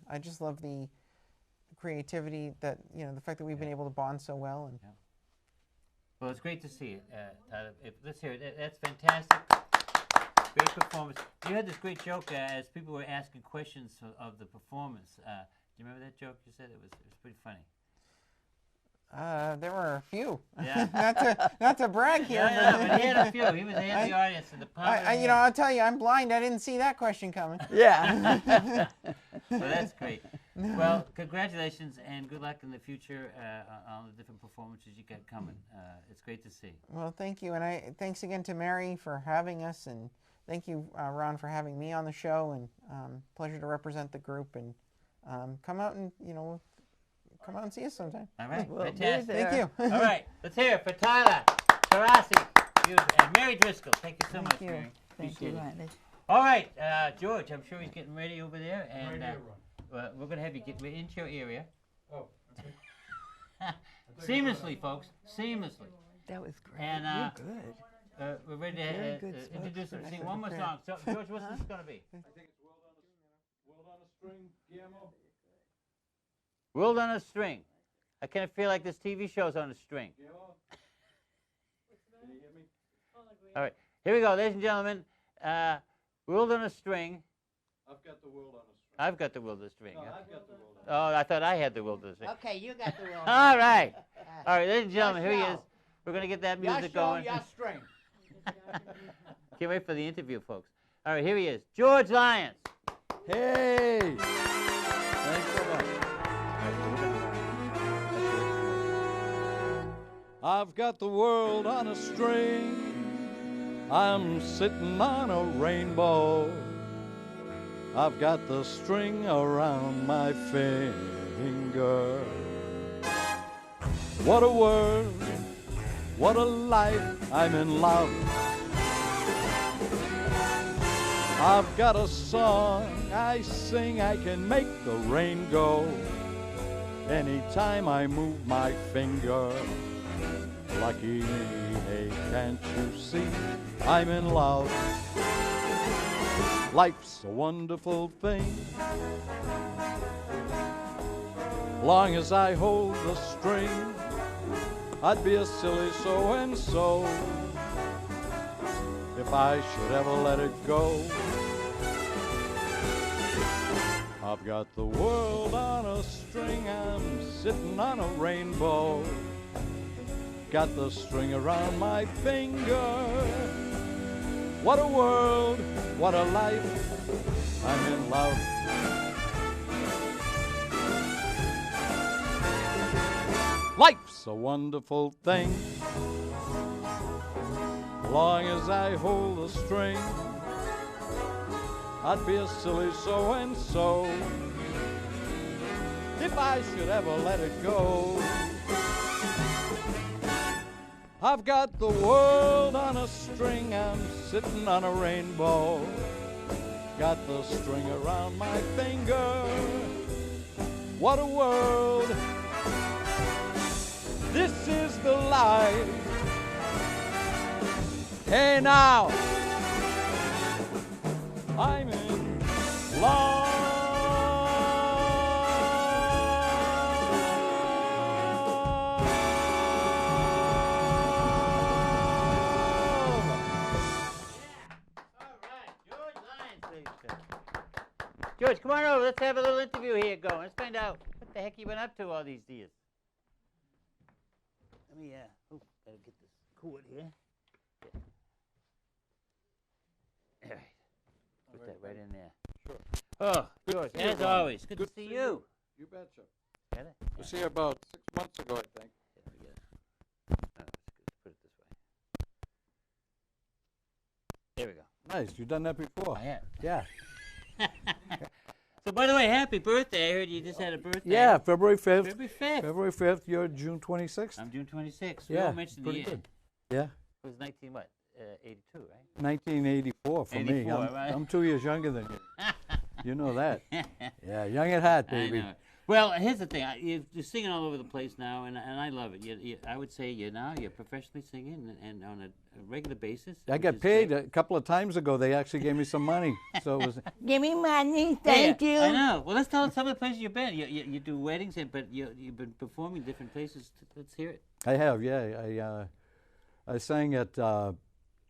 I just love the creativity that, the fact that we've been able to bond so well. And Well, it's great to see it, Tyler. Let's hear it. That's fantastic. Great performance. You had this great joke as people were asking questions of the performance. Do you remember that joke you said? It was pretty funny. There were a few. Yeah. not to brag here. But he had a few. He had the audience in the palm. I'll tell you, I'm blind. I didn't see that question coming. Yeah. Well, that's great. Well, congratulations and good luck in the future on the different performances you got coming. It's great to see. Well, thank you, and thanks again to Mary for having us, and thank you, Ron, for having me on the show. And pleasure to represent the group. And come out and come out and see us sometime. All right, We'll fantastic. Thank you. All right, let's hear it for Tyler, Tarasi, and Mary Driscoll. Thank you so much, you. Mary. Thank you, Appreciate it. Riley. All right, George, I'm sure he's getting ready over there. And Ready to run. we're going to have you get into your area. Oh, okay. Seamlessly, folks, seamlessly. That was great. And You're good. we're ready Very to good introduce and spokesperson. sing one more song. So, George, what's this going to be? I think it's World on a String, Guillermo. World on a String. I kind of feel like this TV show's on a string. Guillermo? Can you hear me? All right, here we go, ladies and gentlemen. World on a String. I've got the world on a string. I've got the world on a string. No, huh? I've got the world on Oh, I thought I had the world on a string. Okay, you got the world. All right. All right, ladies and Your gentlemen, here he show. is. We're going to get that Your music show, going. your string. Can't wait for the interview, folks. All right, here he is. George Lyons. Hey! Thanks so much. I've got the world on a string. I'm sitting on a rainbow. I've got the string around my finger. What a world, what a life, I'm in love. I've got a song I sing, I can make the rain go anytime I move my finger. Lucky me, hey, can't you see, I'm in love. Life's a wonderful thing, long as I hold the string. I'd be a silly so-and-so if I should ever let it go. I've got the world on a string, I'm sitting on a rainbow. Got the string around my finger. What a world, what a life, I'm in love. Life's a wonderful thing, long as I hold the string. I'd be a silly so-and-so if I should ever let it go. I've got the world on a string, I'm sitting on a rainbow. Got the string around my finger. What a world, this is the life. Hey now, I'm in love. George, come on over. Let's have a little interview here going. Let's find out what the heck you've been up to all these years. Let me, gotta get this cord here. All right. Put that right in there. Sure. Oh, George, to see you, as Ron. always, good to see you. You betcha. Got it? I was here about 6 months ago, I think. Let's put it this way. There we go. Nice. You've done that before. I have. Yeah. So, by the way, happy birthday. I heard you just had a birthday. Yeah, February 5th. February 5th. February 5th. You're June 26th. I'm June 26th. Yeah, We mentioned pretty the year. good. Yeah. It was 82, right? 1984 for me. 84, right? I'm 2 years younger than you. You know that. Yeah, young at heart, baby. I know. Well, here's the thing. You're singing all over the place now, and I love it. I would say you're professionally singing and on a regular basis. I got paid a couple of times ago. They actually gave me some money. So it was, Give me money, thank you. I know. Well, let's tell some of the places you've been. You do weddings, but you've been performing different places. Let's hear it. I have, yeah. I sang at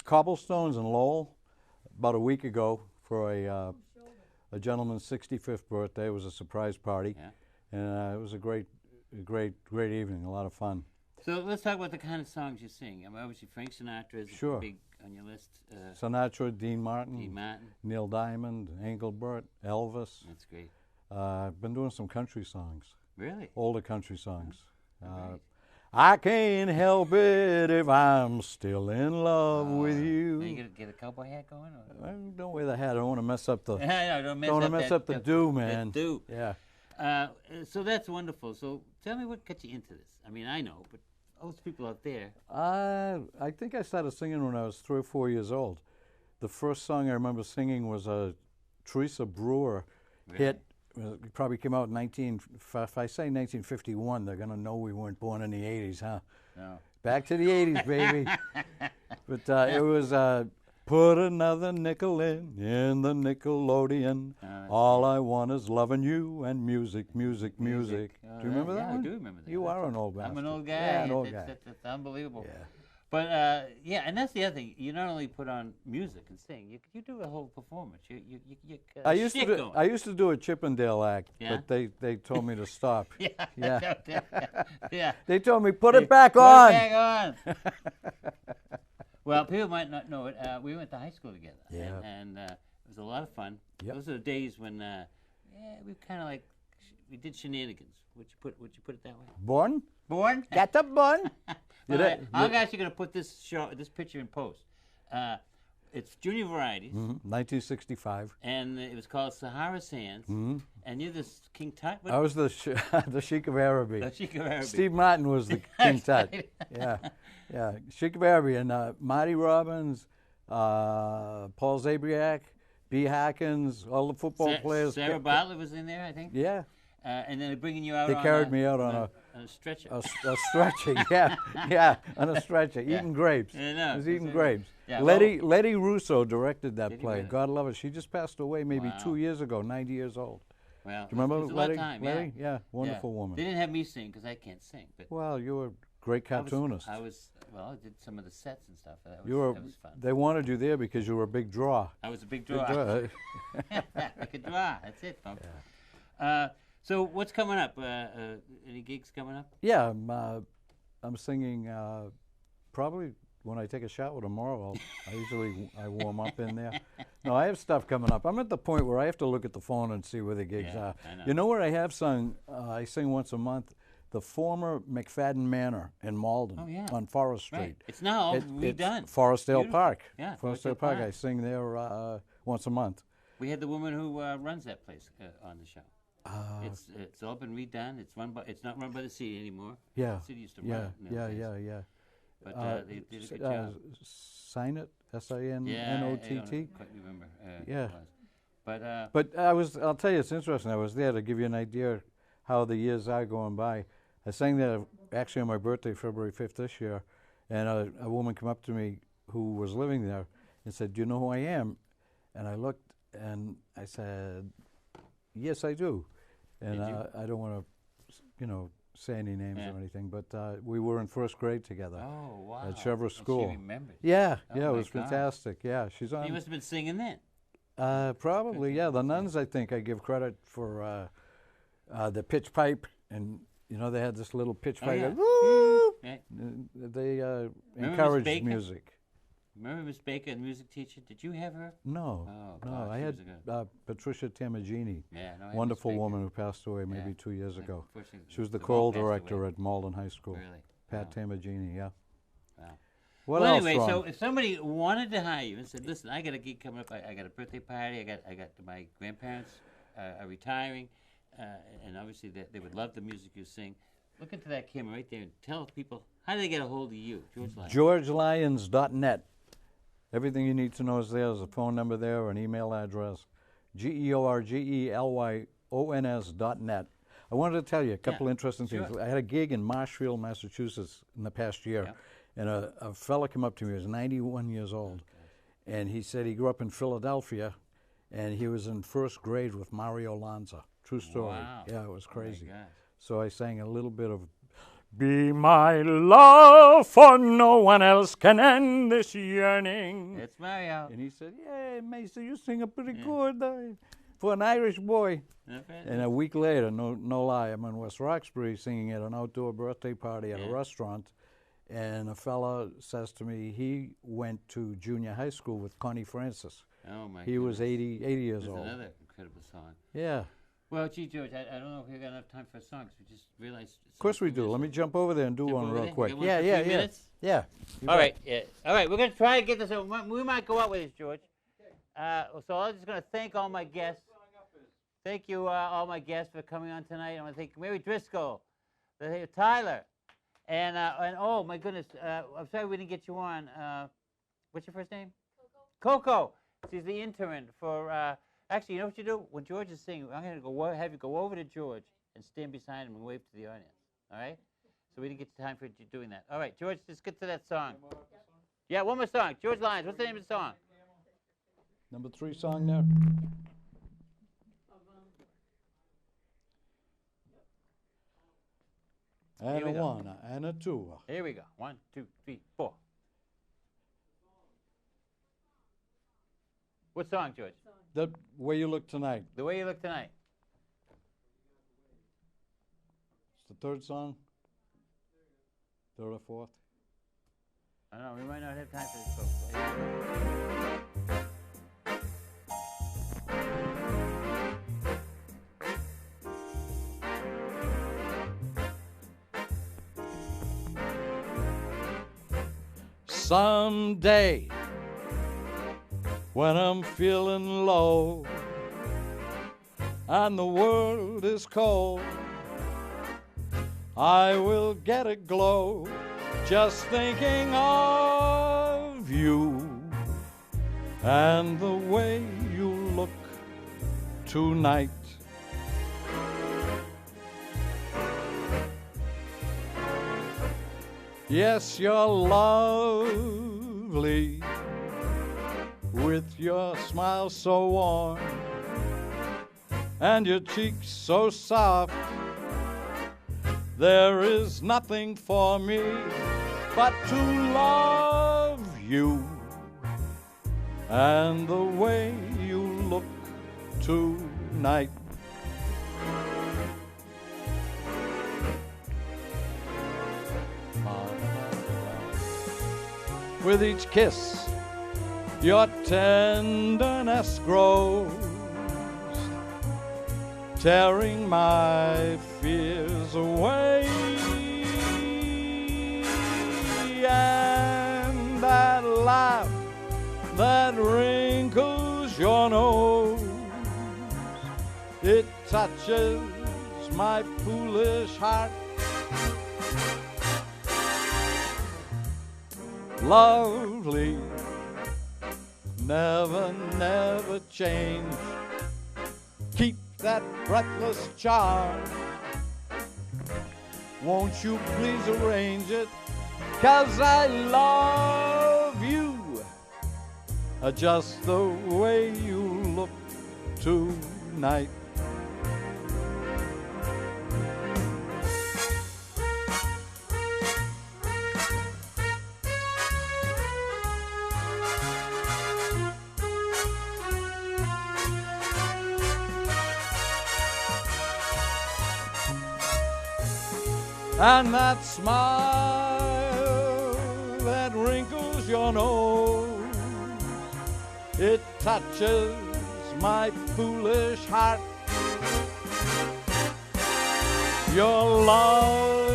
Cobblestones in Lowell about a week ago for a gentleman's 65th birthday. It was a surprise party. Yeah. And it was a great evening, a lot of fun. So let's talk about the kind of songs you sing. I mean, obviously, Frank Sinatra is Sure. big on your list. Sinatra, Dean Martin, Martin. Neil Diamond, Engelbert, Elvis. That's great. I've been doing some country songs. Really? Older country songs. Right. I can't help it if I'm still in love with you. Are you going to get a cowboy hat going? Or? Don't wear the hat. I don't want to mess up the. No, don't mess don't up want to mess that- up the that- do, that man. do. Yeah. So that's wonderful. So tell me what got you into this. I mean, I know, but all those people out there. I think I started singing when I was 3 or 4 years old. The first song I remember singing was a Teresa Brewer hit. It probably came out in if I say 1951, they're going to know we weren't born in the 80s, huh? No. Back to the 80s, baby. But it was put another nickel in the Nickelodeon. All I want is loving you and music, music, music. Do you remember that Yeah, one? I do remember that. You are an old bastard. I'm an old guy. Yeah, an old guy. That's unbelievable. Yeah. But and that's the other thing. You not only put on music and sing, you do a whole performance. You I used shit to going. I used to do a Chippendale act, Yeah? but they told me to stop. Yeah. Yeah. They told me put it back on. Put it back on. Well, people might not know it. We went to high school together. Yeah. And it was a lot of fun. Yep. Those are the days when we kind of we did shenanigans. Would you put it that way? Born? Born? Get the bun. I'm actually going to put this picture in post. It's Junior Varieties. 1965. And it was called Sahara Sands. And you're this King Tut? I was the Sheik of Araby. The Sheik of Araby. Steve Martin was the King Tut. Yeah. Sheik of Araby and Marty Robbins, Paul Zabriak, B. Hackins, all the football players. Sarah Bartlett was in there, I think. Yeah. And then they're bringing you out. They carried me out on a stretcher. A stretcher, yeah, on a stretcher, eating grapes. I know. I was eating grapes. Yeah, Letty Russo directed that play. really? God love her. She just passed away maybe Wow. 2 years ago, 90 years old. Well, Do you remember it was a lot Letty? of time, Letty? Yeah, wonderful woman. They didn't have me sing because I can't sing. But Well, you were a great cartoonist. I did some of the sets and stuff. That was fun. They wanted you there because you were a big draw. I was a big draw. Like a draw. That's it, folks. So what's coming up? Any gigs coming up? Yeah, I'm singing probably when I take a shower tomorrow. I warm up in there. No, I have stuff coming up. I'm at the point where I have to look at the phone and see where the gigs are. I know. You know where I have sung? I sing once a month. The former McFadden Manor in Malden on Forest Street. Right. It's now all redone. It's Forestdale Beautiful. Park. Yeah, Forestdale Park. I sing there once a month. We had the woman who runs that place on the show. It's all been redone. It's not run by the city anymore. Yeah. The city used to run it. Yeah. But they did a good job. Sign it, SINNOTT. I don't quite remember. Yeah. But I'll tell you, it's interesting. I was there to give you an idea how the years are going by. I sang there actually on my birthday, February 5th this year, and a woman came up to me who was living there and said, "Do you know who I am?" And I looked and I said, "Yes, I do." And I don't want to, say any names or anything, but we were in first grade together. Oh, wow. At Chevrolet And School. she remembered. Yeah, Oh it my was God. fantastic. Yeah, she's on. You must have been singing then. Probably, yeah. The nuns, I think, I give credit for the pitch pipe, and you know they had this little pitch pipe. yeah. That, woo! Right. They Remember Miss encouraged Baker? music. Remember Miss Baker, the music teacher? Did you have her? No, Oh, no. God, I she had was a good- Patricia Tamagini, Yeah, no, I had Miss wonderful Baker. woman who passed away maybe Yeah. 2 years ago. Unfortunately, She was the they both choral passed director away. at Malden High School. Really? Pat Tamagini, yeah. Wow. What well, else, anyway, Ron? so if somebody wanted to hire you and said, "Listen, I got a gig coming up. I got a birthday party. I got my grandparents are retiring, and obviously they would love the music you sing." Look into that camera right there and tell people how do they get a hold of you, George Lyons. GeorgeLyons.net. Everything you need to know is there. There's a phone number there or an email address. GeorgeLyons.net. I wanted to tell you a couple interesting things. I had a gig in Marshfield, Massachusetts in the past year, and a fella came up to me. He was 91 years old, and he said he grew up in Philadelphia, and he was in first grade with Mario Lanza. True story. Wow. Yeah, it was crazy. gosh. So I sang a little bit of "Be my love, for no one else can end this yearning." It's Mario. And he said, "Yeah, Mason, you sing it pretty good for an Irish boy." Okay. And a week later, no lie, I'm in West Roxbury singing at an outdoor birthday party at a restaurant, and a fella says to me he went to junior high school with Connie Francis. Oh, my He was goodness. 80 years That's old. another incredible song. Yeah. Well, gee, George, I don't know if we've got enough time for songs. We just realized. Of course we do. Let me jump over there and do Jump one over real there? quick. You got one Yeah, for yeah, 3 yeah. minutes? Yeah. You All bet. right, yeah. All right, we're going to try to get this over. We might go out with this, George. So I'm just going to thank all my guests. Thank you, all my guests, for coming on tonight. I want to thank Mary Driscoll, Tyler, and oh, my goodness, I'm sorry we didn't get you on. What's your first name? Coco. She's the intern for, actually, you know what you do? When George is singing, I'm going to have you go over to George and stand beside him and wave to the audience. All right? So we didn't get time for you doing that. All right, George, let's get to that song. Yeah, one more song. George Lyons, what's the name of the song? Number 3 song there. And Here a we go. 1 and a 2. Here we go. 1, 2, 3, 4. What song, George? The Way You Look Tonight. The Way You Look Tonight. It's the 3rd song? 3rd or 4th? I don't know, we might not have time for this, folks. Someday, when I'm feeling low and the world is cold, I will get a glow just thinking of you and the way you look tonight. Yes, you're lovely with your smile so warm and your cheeks so soft. There is nothing for me but to love you and the way you look tonight. With each kiss, your tenderness grows, tearing my fears away. And that laugh that wrinkles your nose, it touches my foolish heart. Lovely, never, never change. Keep that breathless charm. Won't you please arrange it? 'Cause I love you just the way you look tonight. and that smile that wrinkles your nose, it touches my foolish heart. Your love